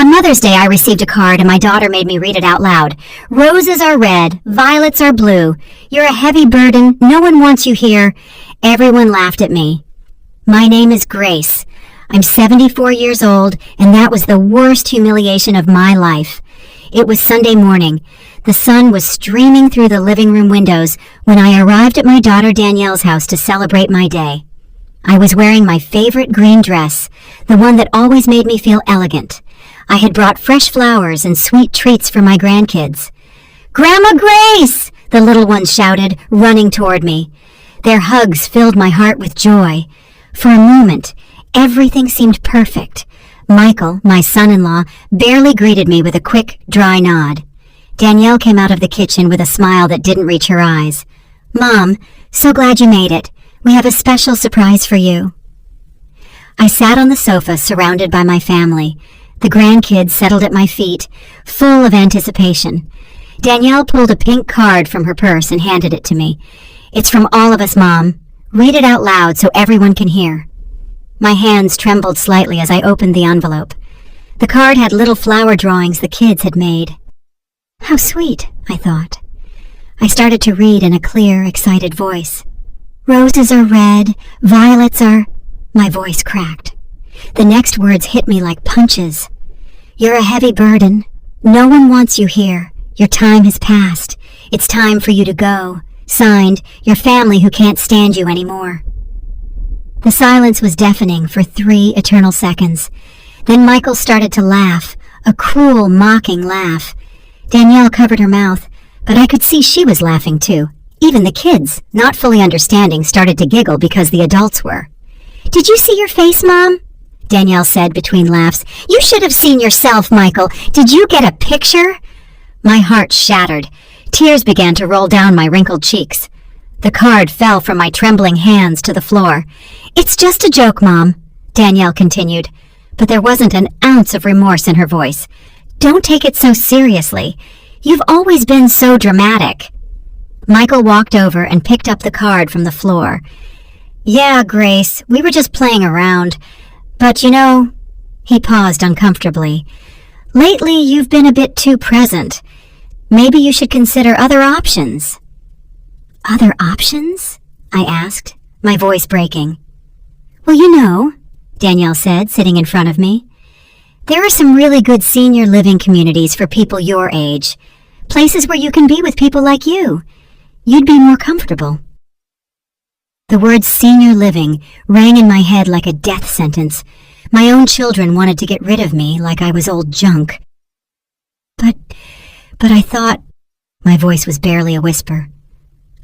On Mother's Day, I received a card and my daughter made me read it out loud. Roses are red, violets are blue. You're a heavy burden, no one wants you here. Everyone laughed at me. My name is Grace. I'm 74 years old, and that was the worst humiliation of my life. It was Sunday morning. The sun was streaming through the living room windows when I arrived at my daughter Danielle's house to celebrate my day. I was wearing my favorite green dress, the one that always made me feel elegant. I had brought fresh flowers and sweet treats for my grandkids. "Grandma Grace!" the little ones shouted, running toward me. Their hugs filled my heart with joy. For a moment, everything seemed perfect. Michael, my son-in-law, barely greeted me with a quick, dry nod. Danielle came out of the kitchen with a smile that didn't reach her eyes. "Mom, so glad you made it. We have a special surprise for you." I sat on the sofa surrounded by my family. The grandkids settled at my feet, full of anticipation. Danielle pulled a pink card from her purse and handed it to me. "It's from all of us, Mom. Read it out loud so everyone can hear." My hands trembled slightly as I opened the envelope. The card had little flower drawings the kids had made. How sweet, I thought. I started to read in a clear, excited voice. "Roses are red, violets are—" My voice cracked. The next words hit me like punches. "You're a heavy burden. No one wants you here. Your time has passed. It's time for you to go. Signed, your family who can't stand you anymore." The silence was deafening for 3 eternal seconds. Then Michael started to laugh, a cruel, mocking laugh. Danielle covered her mouth, but I could see she was laughing too. Even the kids, not fully understanding, started to giggle because the adults were. "Did you see your face, Mom?" Danielle said between laughs. "You should have seen yourself, Michael. Did you get a picture?" My heart shattered. Tears began to roll down my wrinkled cheeks. The card fell from my trembling hands to the floor. "It's just a joke, Mom," Danielle continued, but there wasn't an ounce of remorse in her voice. "Don't take it so seriously. You've always been so dramatic." Michael walked over and picked up the card from the floor. "Yeah, Grace, we were just playing around. But you know," he paused uncomfortably, "lately you've been a bit too present. Maybe you should consider other options." "Other options?" I asked, my voice breaking. "Well, you know," Danielle said, sitting in front of me, "there are some really good senior living communities for people your age. Places where you can be with people like you. You'd be more comfortable." The word senior living rang in my head like a death sentence. My own children wanted to get rid of me like I was old junk. But I thought, my voice was barely a whisper,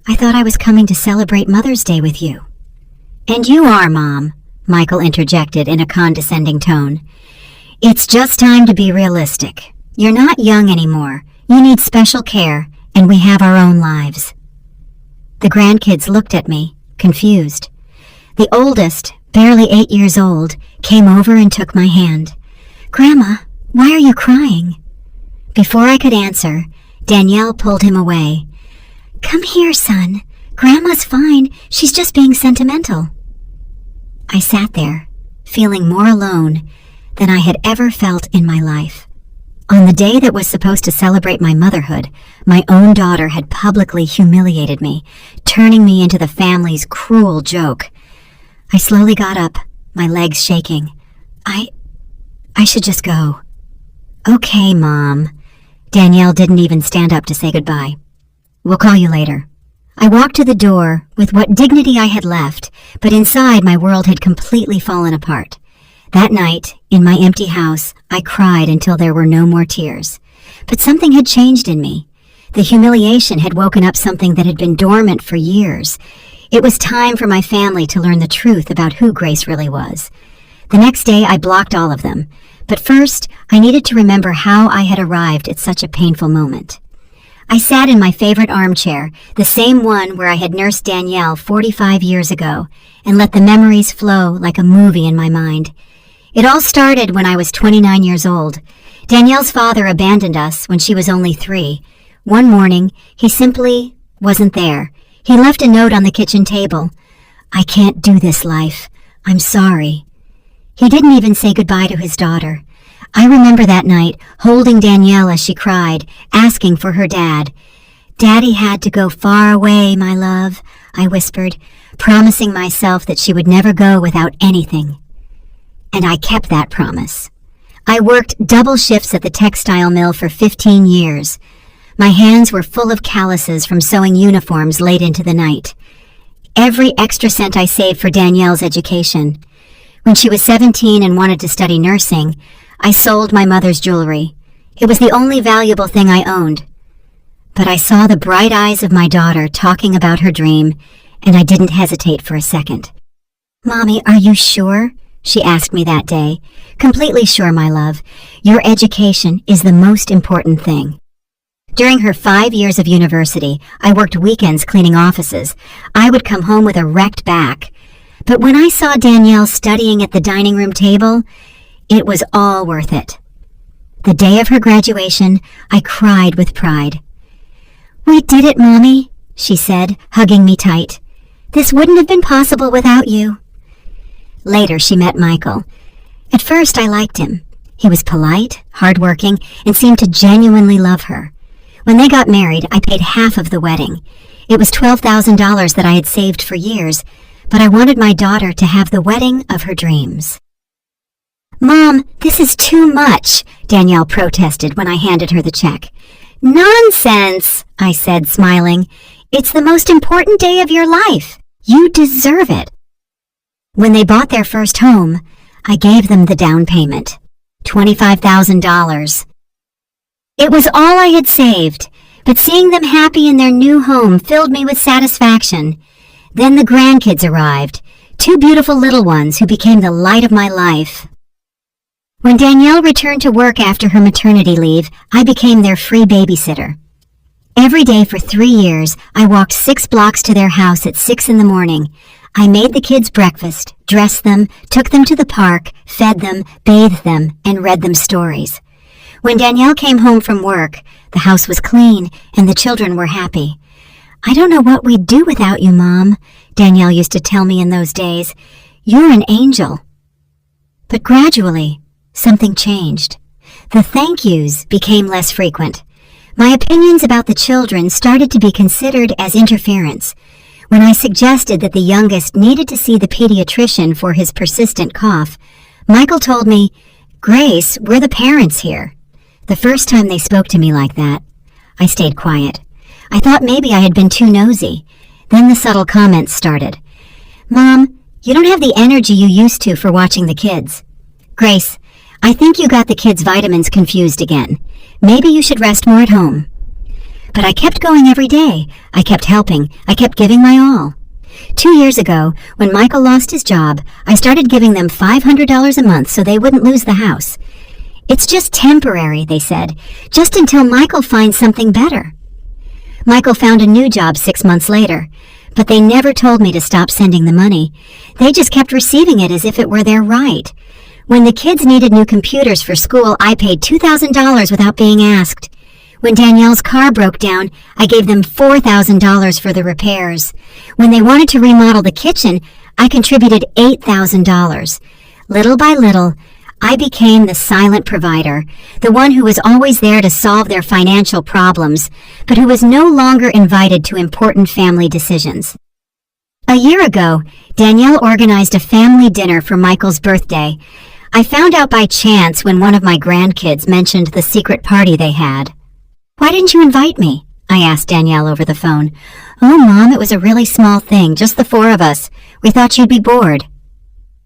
I thought I was coming to celebrate Mother's Day with you. "And you are, Mom," Michael interjected in a condescending tone. "It's just time to be realistic. You're not young anymore. You need special care, and we have our own lives." The grandkids looked at me, confused. The oldest, barely 8 years old, came over and took my hand. "Grandma, why are you crying?" Before I could answer, Danielle pulled him away. "Come here, son. Grandma's fine. She's just being sentimental." I sat there, feeling more alone than I had ever felt in my life. On the day that was supposed to celebrate my motherhood, my own daughter had publicly humiliated me, turning me into the family's cruel joke. I slowly got up, my legs shaking. I should just go. "Okay, Mom." Danielle didn't even stand up to say goodbye. "We'll call you later." I walked to the door with what dignity I had left, but inside my world had completely fallen apart. That night, in my empty house, I cried until there were no more tears. But something had changed in me. The humiliation had woken up something that had been dormant for years. It was time for my family to learn the truth about who Grace really was. The next day, I blocked all of them. But first, I needed to remember how I had arrived at such a painful moment. I sat in my favorite armchair, the same one where I had nursed Danielle 45 years ago, and let the memories flow like a movie in my mind. It all started when I was 29 years old. Danielle's father abandoned us when she was only 3. One morning, he simply wasn't there. He left a note on the kitchen table. "I can't do this life. I'm sorry." He didn't even say goodbye to his daughter. I remember that night, holding Danielle as she cried, asking for her dad. "Daddy had to go far away, my love," I whispered, promising myself that she would never go without anything. And I kept that promise. I worked double shifts at the textile mill for 15 years. My hands were full of calluses from sewing uniforms late into the night. Every extra cent I saved for Danielle's education. When she was 17 and wanted to study nursing, I sold my mother's jewelry. It was the only valuable thing I owned. But I saw the bright eyes of my daughter talking about her dream, and I didn't hesitate for a second. "Mommy, are you sure?" she asked me that day. "Completely sure, my love. Your education is the most important thing." During her 5 years of university, I worked weekends cleaning offices. I would come home with a wrecked back. But when I saw Danielle studying at the dining room table, it was all worth it. The day of her graduation, I cried with pride. "We did it, Mommy," she said, hugging me tight. "This wouldn't have been possible without you." Later, she met Michael. At first, I liked him. He was polite, hardworking, and seemed to genuinely love her. When they got married, I paid half of the wedding. It was $12,000 that I had saved for years, but I wanted my daughter to have the wedding of her dreams. "Mom, this is too much," Danielle protested when I handed her the check. "Nonsense," I said, smiling. "It's the most important day of your life. You deserve it." When they bought their first home, I gave them the down payment, $25,000. It was all I had saved, but seeing them happy in their new home filled me with satisfaction. Then the grandkids arrived, 2 beautiful little ones who became the light of my life. When Danielle returned to work after her maternity leave, I became their free babysitter. Every day for 3 years, I walked 6 blocks to their house at 6 in the morning. I made the kids breakfast, dressed them, took them to the park, fed them, bathed them, and read them stories. When Danielle came home from work, the house was clean and the children were happy. "I don't know what we'd do without you, Mom," Danielle used to tell me in those days. "You're an angel." But gradually, something changed. The thank yous became less frequent. My opinions about the children started to be considered as interference. When I suggested that the youngest needed to see the pediatrician for his persistent cough, Michael told me, "Grace, we're the parents here." The first time they spoke to me like that, I stayed quiet. I thought maybe I had been too nosy. Then the subtle comments started. "Mom, you don't have the energy you used to for watching the kids." "Grace, I think you got the kids' vitamins confused again. Maybe you should rest more at home." But I kept going every day. I kept helping. I kept giving my all. 2 years ago, when Michael lost his job, I started giving them $500 a month so they wouldn't lose the house. "It's just temporary," they said, "just until Michael finds something better." Michael found a new job 6 months later, but they never told me to stop sending the money. They just kept receiving it as if it were their right. When the kids needed new computers for school, I paid $2,000 without being asked. When Danielle's car broke down, I gave them $4,000 for the repairs. When they wanted to remodel the kitchen, I contributed $8,000. Little by little, I became the silent provider, the one who was always there to solve their financial problems, but who was no longer invited to important family decisions. A year ago, Danielle organized a family dinner for Michael's birthday. I found out by chance when one of my grandkids mentioned the secret party they had. "Why didn't you invite me?" I asked Danielle over the phone. "Oh, Mom, it was a really small thing, just the 4 of us. We thought you'd be bored."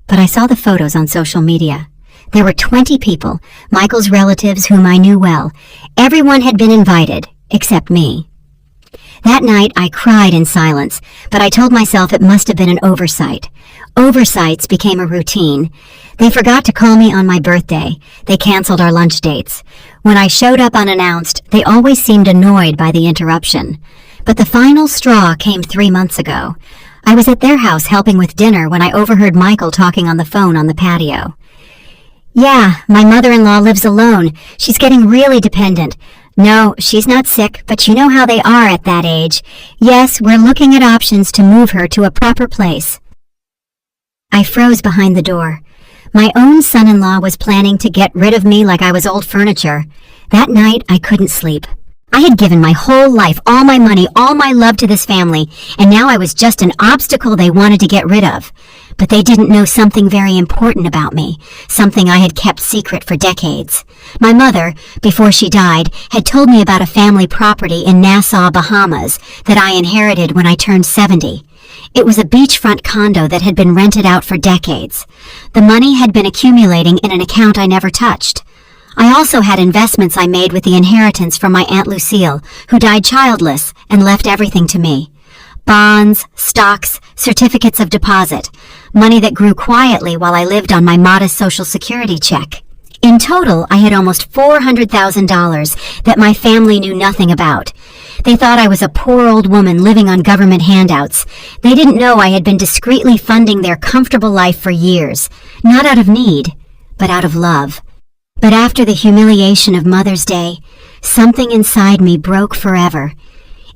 But I saw the photos on social media. There were 20 people, Michael's relatives whom I knew well. Everyone had been invited, except me. That night, I cried in silence, but I told myself it must have been an oversight. Oversights became a routine. They forgot to call me on my birthday. They canceled our lunch dates. When I showed up unannounced, they always seemed annoyed by the interruption. But the final straw came 3 months ago. I was at their house helping with dinner when I overheard Michael talking on the phone on the patio. "Yeah, my mother-in-law lives alone. She's getting really dependent. No, she's not sick, but you know how they are at that age. Yes, we're looking at options to move her to a proper place." I froze behind the door. My own son-in-law was planning to get rid of me like I was old furniture. That night, I couldn't sleep. I had given my whole life, all my money, all my love to this family, and now I was just an obstacle they wanted to get rid of. But they didn't know something very important about me, something I had kept secret for decades. My mother, before she died, had told me about a family property in Nassau, Bahamas, that I inherited when I turned 70. It was a beachfront condo that had been rented out for decades. The money had been accumulating in an account I never touched. I also had investments I made with the inheritance from my Aunt Lucille, who died childless and left everything to me. Bonds, stocks, certificates of deposit, money that grew quietly while I lived on my modest Social Security check. In total, I had almost $400,000 that my family knew nothing about. They thought I was a poor old woman living on government handouts. They didn't know I had been discreetly funding their comfortable life for years, not out of need, but out of love. But after the humiliation of Mother's Day, something inside me broke forever.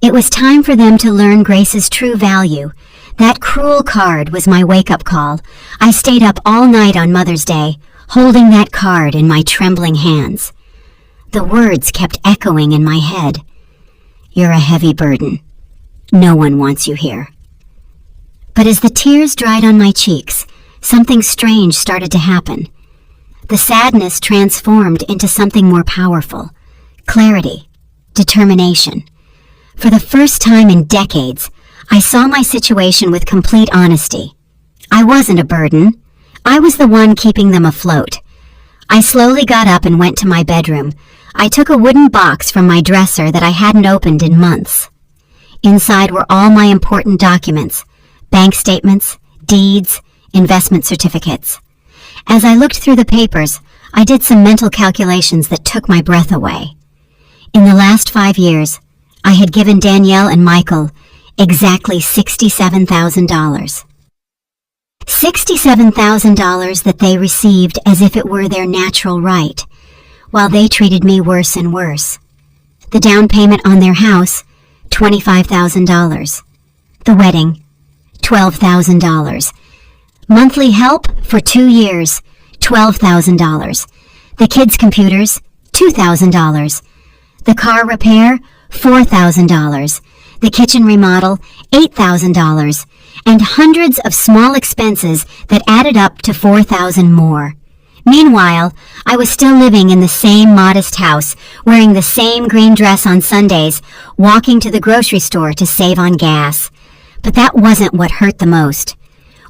It was time for them to learn Grace's true value. That cruel card was my wake-up call. I stayed up all night on Mother's Day, holding that card in my trembling hands. The words kept echoing in my head. You're a heavy burden. No one wants you here. But as the tears dried on my cheeks, something strange started to happen. The sadness transformed into something more powerful. Clarity. Determination. For the first time in decades, I saw my situation with complete honesty. I wasn't a burden. I was the one keeping them afloat. I slowly got up and went to my bedroom. I took a wooden box from my dresser that I hadn't opened in months. Inside were all my important documents, bank statements, deeds, investment certificates. As I looked through the papers, I did some mental calculations that took my breath away. In the last 5 years, I had given Danielle and Michael exactly $67,000. $67,000 that they received as if it were their natural right, while they treated me worse and worse. The down payment on their house, $25,000. The wedding, $12,000. Monthly help for 2 years, $12,000. The kids' computers, $2,000. The car repair, $4,000. The kitchen remodel, $8,000. And hundreds of small expenses that added up to $4,000 more. Meanwhile, I was still living in the same modest house, wearing the same green dress on Sundays, walking to the grocery store to save on gas. But that wasn't what hurt the most.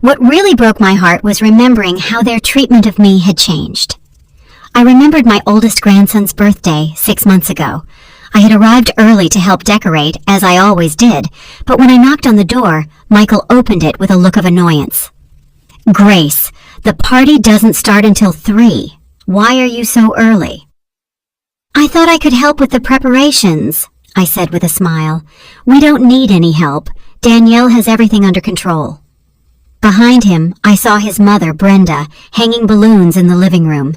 What really broke my heart was remembering how their treatment of me had changed. I remembered my oldest grandson's birthday 6 months ago. I had arrived early to help decorate, as I always did, but when I knocked on the door, Michael opened it with a look of annoyance. Grace, the party doesn't start until 3. Why are you so early? I thought I could help with the preparations, I said with a smile. We don't need any help. Danielle has everything under control. Behind him, I saw his mother, Brenda, hanging balloons in the living room.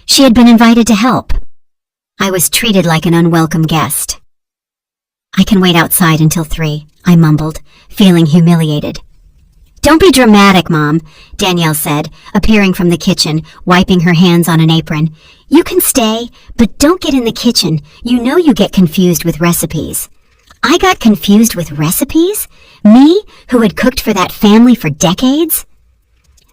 She had been invited to help. I was treated like an unwelcome guest. I can wait outside until 3, I mumbled, feeling humiliated. Don't be dramatic, Mom, Danielle said, appearing from the kitchen, wiping her hands on an apron. You can stay, but don't get in the kitchen. You know you get confused with recipes. I got confused with recipes? Me, who had cooked for that family for decades?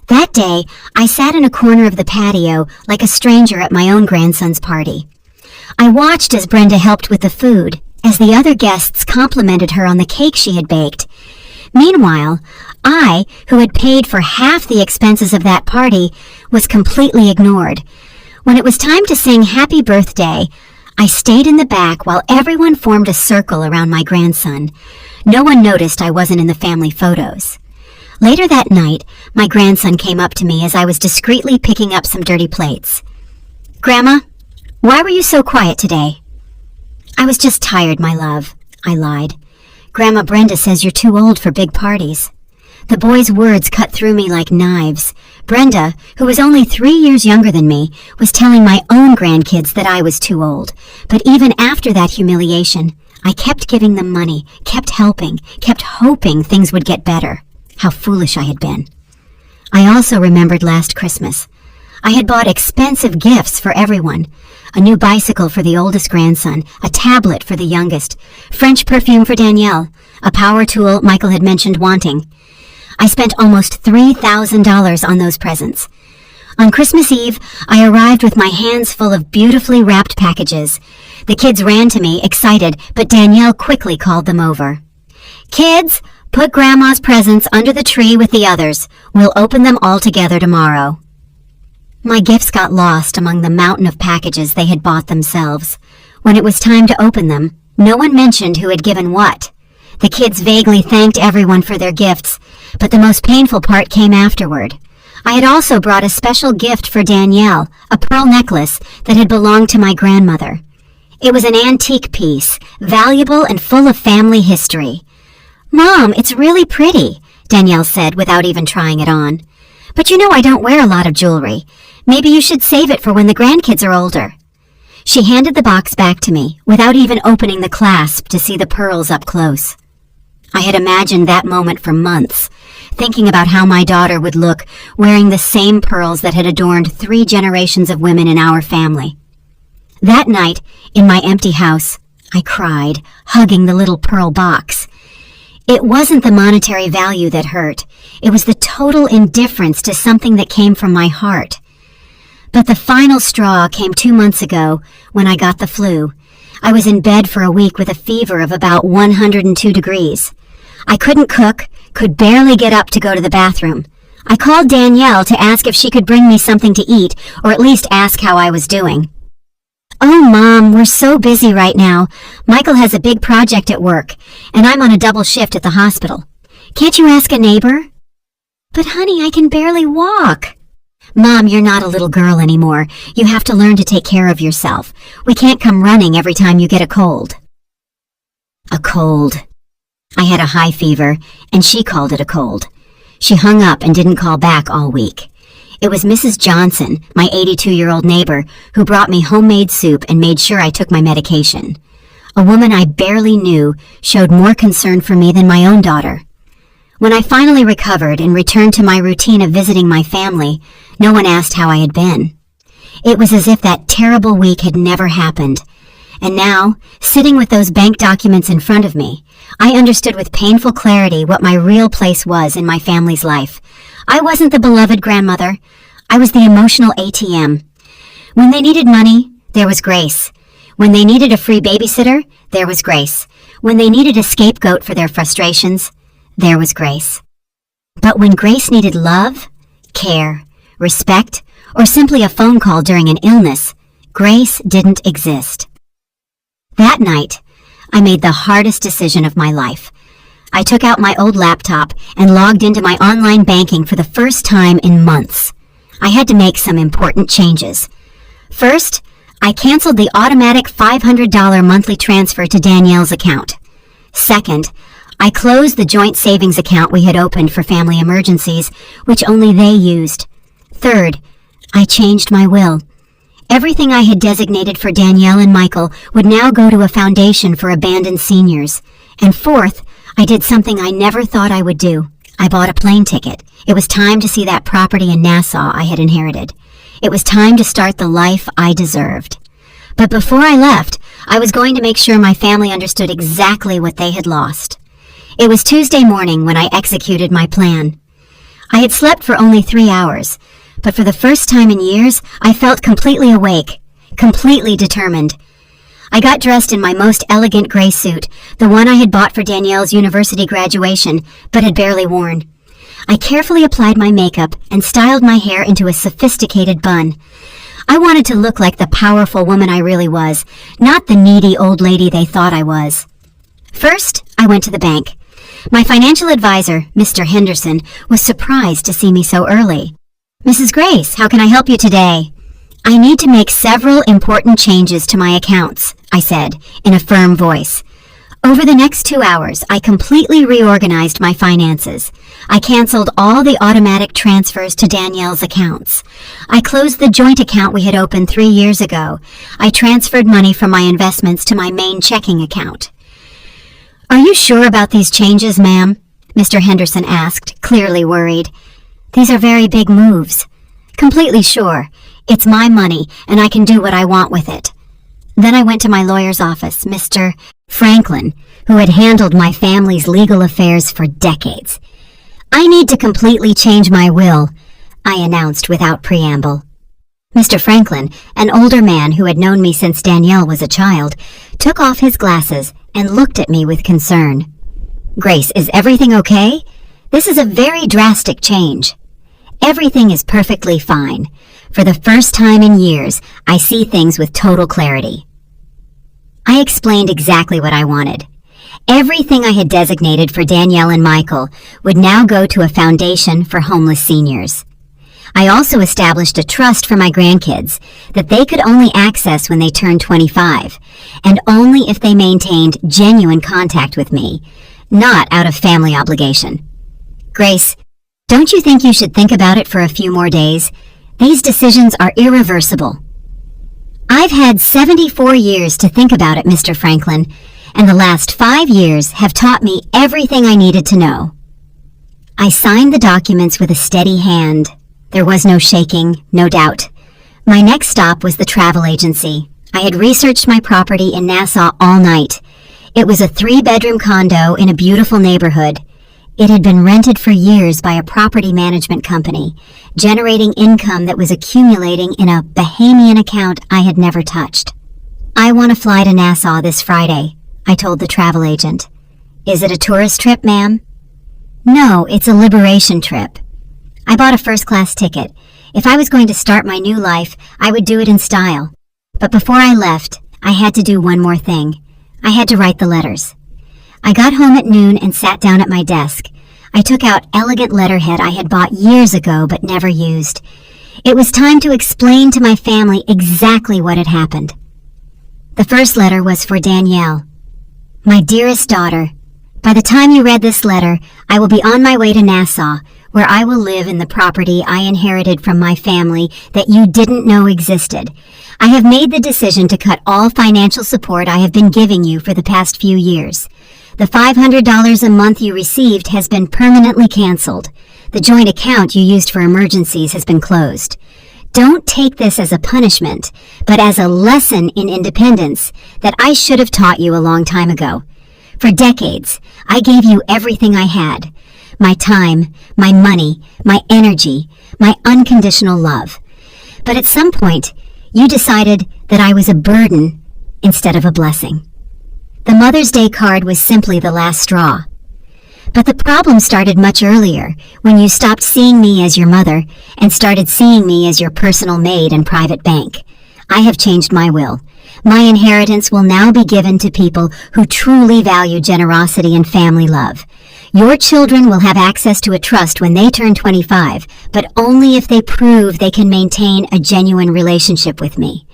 That day, I sat in a corner of the patio like a stranger at my own grandson's party. I watched as Brenda helped with the food, as the other guests complimented her on the cake she had baked. Meanwhile, I, who had paid for half the expenses of that party, was completely ignored. When it was time to sing Happy Birthday, I stayed in the back while everyone formed a circle around my grandson. No one noticed I wasn't in the family photos. Later that night, my grandson came up to me as I was discreetly picking up some dirty plates. Grandma, why were you so quiet today? I was just tired, my love, I lied. Grandma Brenda says you're too old for big parties. The boy's words cut through me like knives. Brenda, who was only 3 years younger than me, was telling my own grandkids that I was too old. But even after that humiliation, I kept giving them money, kept helping, kept hoping things would get better. How foolish I had been. I also remembered last Christmas. I had bought expensive gifts for everyone. A new bicycle for the oldest grandson, a tablet for the youngest, French perfume for Danielle, a power tool Michael had mentioned wanting. I spent almost $3,000 on those presents. On Christmas Eve, I arrived with my hands full of beautifully wrapped packages. The kids ran to me, excited, but Danielle quickly called them over. "Kids, put Grandma's presents under the tree with the others. We'll open them all together tomorrow." My gifts got lost among the mountain of packages they had bought themselves. When it was time to open them, no one mentioned who had given what. The kids vaguely thanked everyone for their gifts, but the most painful part came afterward. I had also brought a special gift for Danielle, a pearl necklace that had belonged to my grandmother. It was an antique piece, valuable and full of family history. "Mom, it's really pretty," Danielle said without even trying it on. "But you know I don't wear a lot of jewelry. Maybe you should save it for when the grandkids are older." She handed the box back to me without even opening the clasp to see the pearls up close. I had imagined that moment for months, thinking about how my daughter would look wearing the same pearls that had adorned 3 generations of women in our family. That night, in my empty house, I cried, hugging the little pearl box. It wasn't the monetary value that hurt. It was the total indifference to something that came from my heart. But the final straw came 2 months ago when I got the flu. I was in bed for a week with a fever of about 102 degrees. I couldn't cook, could barely get up to go to the bathroom. I called Danielle to ask if she could bring me something to eat, or at least ask how I was doing. "Oh, Mom, we're so busy right now. Michael has a big project at work, and I'm on a double shift at the hospital. Can't you ask a neighbor?" "But honey, I can barely walk." "Mom, you're not a little girl anymore. You have to learn to take care of yourself. We can't come running every time you get a cold." A cold. I had a high fever, and she called it a cold. She hung up and didn't call back all week. It was Mrs. Johnson, my 82-year-old neighbor, who brought me homemade soup and made sure I took my medication. A woman I barely knew showed more concern for me than my own daughter. When I finally recovered and returned to my routine of visiting my family, no one asked how I had been. It was as if that terrible week had never happened. And now, sitting with those bank documents in front of me, I understood with painful clarity what my real place was in my family's life. I wasn't the beloved grandmother. I was the emotional ATM. When they needed money, there was Grace. When they needed a free babysitter, there was Grace. When they needed a scapegoat for their frustrations, there was Grace. But when Grace needed love, care, respect, or simply a phone call during an illness, Grace didn't exist. That night, I made the hardest decision of my life. I took out my old laptop and logged into my online banking for the first time in months. I had to make some important changes. First, I canceled the automatic $500 monthly transfer to Danielle's account. Second, I closed the joint savings account we had opened for family emergencies, which only they used. Third, I changed my will. Everything I had designated for Danielle and Michael would now go to a foundation for abandoned seniors. And fourth, I did something I never thought I would do. I bought a plane ticket. It was time to see that property in Nassau I had inherited. It was time to start the life I deserved. But before I left, I was going to make sure my family understood exactly what they had lost. It was Tuesday morning when I executed my plan. I had slept for only 3 hours, but for the first time in years, I felt completely awake, completely determined. I got dressed in my most elegant gray suit, the one I had bought for Danielle's university graduation, but had barely worn. I carefully applied my makeup and styled my hair into a sophisticated bun. I wanted to look like the powerful woman I really was, not the needy old lady they thought I was. First, I went to the bank. My financial advisor, Mr. Henderson, was surprised to see me so early. "Mrs. Grace, how can I help you today?" "I need to make several important changes to my accounts," I said, in a firm voice. Over the next 2 hours, I completely reorganized my finances. I canceled all the automatic transfers to Danielle's accounts. I closed the joint account we had opened 3 years ago. I transferred money from my investments to my main checking account. "Are you sure about these changes, ma'am?" Mr. Henderson asked, clearly worried. "These are very big moves." Completely sure. It's my money, and I can do what I want with it. Then I went to my lawyer's office, Mr. Franklin, who had handled my family's legal affairs for decades. I need to completely change my will, I announced without preamble. Mr. Franklin, an older man who had known me since Danielle was a child, took off his glasses and looked at me with concern. Grace, is everything okay? This is a very drastic change. Everything is perfectly fine. For the first time in years, I see things with total clarity. I explained exactly what I wanted. Everything I had designated for Danielle and Michael would now go to a foundation for homeless seniors. I also established a trust for my grandkids that they could only access when they turned 25, and only if they maintained genuine contact with me, not out of family obligation. Grace, don't you think you should think about it for a few more days? These decisions are irreversible. I've had 74 years to think about it, Mr. Franklin, and the last 5 years have taught me everything I needed to know. I signed the documents with a steady hand. There was no shaking, no doubt. My next stop was the travel agency. I had researched my property in Nassau all night. It was a 3-bedroom condo in a beautiful neighborhood. It had been rented for years by a property management company, generating income that was accumulating in a Bahamian account I had never touched. I want to fly to Nassau this Friday, I told the travel agent. Is it a tourist trip, ma'am? No, it's a liberation trip. I bought a first-class ticket. If I was going to start my new life, I would do it in style. But before I left, I had to do one more thing. I had to write the letters. I got home at noon and sat down at my desk. I took out elegant letterhead I had bought years ago but never used. It was time to explain to my family exactly what had happened. The first letter was for Danielle. My dearest daughter, by the time you read this letter, I will be on my way to Nassau, where I will live in the property I inherited from my family that you didn't know existed. I have made the decision to cut all financial support I have been giving you for the past few years. The $500 a month you received has been permanently canceled. The joint account you used for emergencies has been closed. Don't take this as a punishment, but as a lesson in independence that I should have taught you a long time ago. For decades, I gave you everything I had. My time, my money, my energy, my unconditional love. But at some point, you decided that I was a burden instead of a blessing. The Mother's Day card was simply the last straw. But the problem started much earlier, when you stopped seeing me as your mother and started seeing me as your personal maid and private bank. I have changed my will. My inheritance will now be given to people who truly value generosity and family love. Your children will have access to a trust when they turn 25, but only if they prove they can maintain a genuine relationship with me.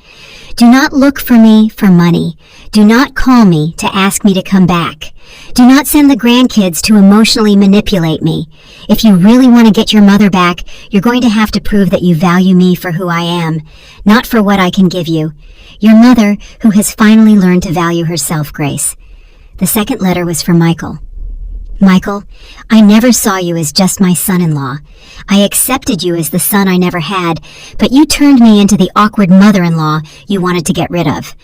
Do not look for me for money. Do not call me to ask me to come back. Do not send the grandkids to emotionally manipulate me. If you really want to get your mother back, you're going to have to prove that you value me for who I am, not for what I can give you. Your mother, who has finally learned to value herself, Grace. The second letter was for Michael. Michael, I never saw you as just my son-in-law. I accepted you as the son I never had, but you turned me into the awkward mother-in-law you wanted to get rid of.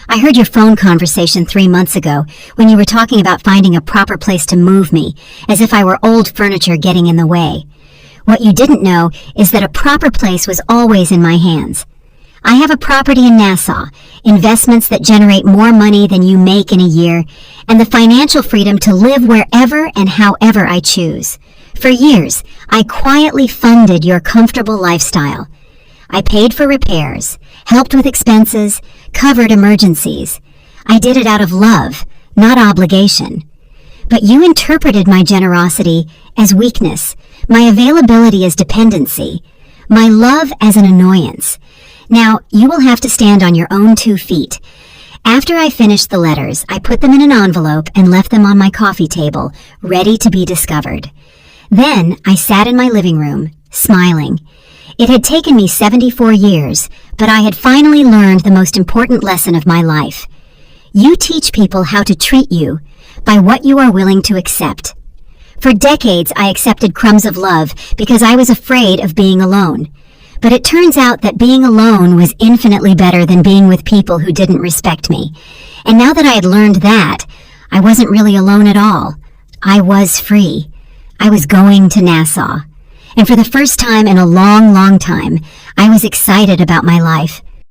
I heard your phone conversation 3 months ago when you were talking about finding a proper place to move me, as if I were old furniture getting in the way. What you didn't know is that a proper place was always in my hands. I have a property in Nassau, investments that generate more money than you make in a year, and the financial freedom to live wherever and however I choose. For years, I quietly funded your comfortable lifestyle. I paid for repairs, helped with expenses, covered emergencies. I did it out of love, not obligation. But you interpreted my generosity as weakness, my availability as dependency, my love as an annoyance. Now, you will have to stand on your own 2 feet. After I finished the letters, I put them in an envelope and left them on my coffee table, ready to be discovered. Then I sat in my living room, smiling. It had taken me 74 years, but I had finally learned the most important lesson of my life. You teach people how to treat you by what you are willing to accept. For decades, I accepted crumbs of love because I was afraid of being alone. But it turns out that being alone was infinitely better than being with people who didn't respect me. And now that I had learned that, I wasn't really alone at all. I was free. I was going to Nassau. And for the first time in a long, long time, I was excited about my life.